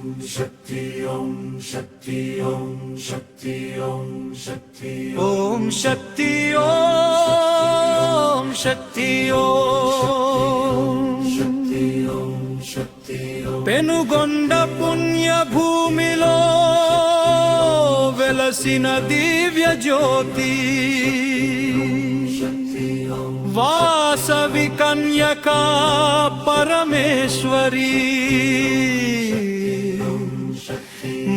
शक्ति ओम शक्ति ओम शक्ति ओम शक्ति ओम शक्ति ओम शक्ति ओम शक्ति ओम शक्ति ओम पेनुगొండ పుణ్య భూమిలో వెలసిన దివ్య జ్యోతి వాసవి కన్యకా పరమేశ్వరి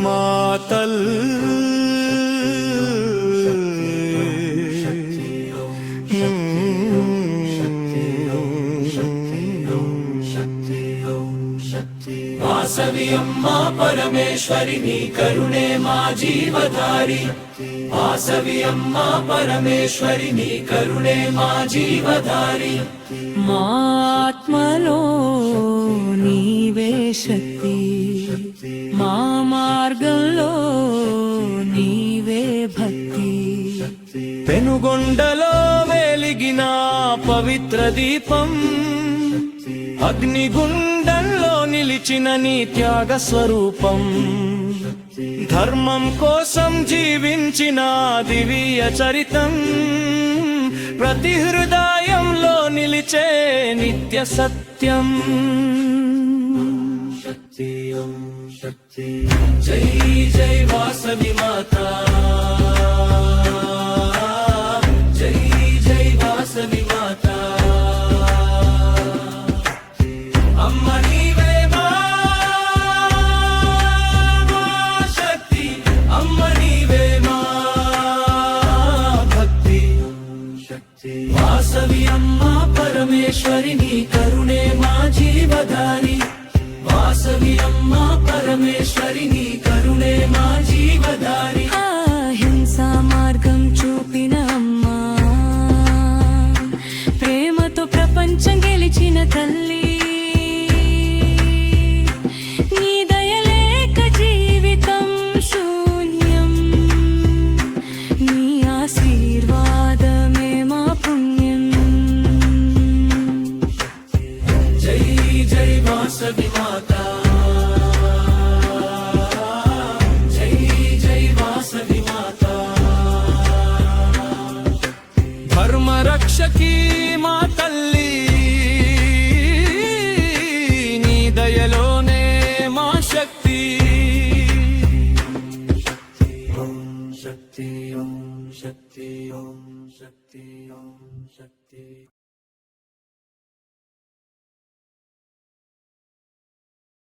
మాతల్ వాసవి అమ్మా పరమేశ్వరి నీ కరుణే మా జీవధారి వాసవి అమ్మా పరమేశ్వరి నీ కరుణే మా జీవధారి మా ఆత్మలో నీవే శక్తి మా మార్గంలో నీవే భక్తి పెనుగొండలో వెలిగిన పవిత్ర దీపం అగ్నిగుండంలో నిలిచిన నీ త్యాగ స్వరూపం ధర్మం కోసం జీవించిన దివ్య చరితం ప్రతి హృదయంలో నిలిచే నిత్య సత్యం శక్తి ఓం శక్తి జై జై వాసవి మాతా జై జై వాసవి మాతా అమ్మ నీవే మా శక్తి అమ్మ నీవే మా భక్తి శక్తి వాసవి అమ్మ పరమేశ్వరి నీ కరుణే మా జీవధారి వాసవి అమ్మ పరమేశ్వరి నీ కరుణే మా జీవధారి అహింసా మార్గం చూపిన అమ్మా ప్రేమతో ప్రపంచం గెలిచిన తల్లి నీ దయలేక జీవితం శూన్యం నీ ఆశీర్వాదమే మా పుణ్యం జై జై వాసవి మాతా జై జై వాసవి మాతా ధర్మ రక్షకి మా తల్లి నీ దయలోనే మా శక్తి ఓం శక్తి ఓం శక్తి ఓం శక్తి ఓం శక్తి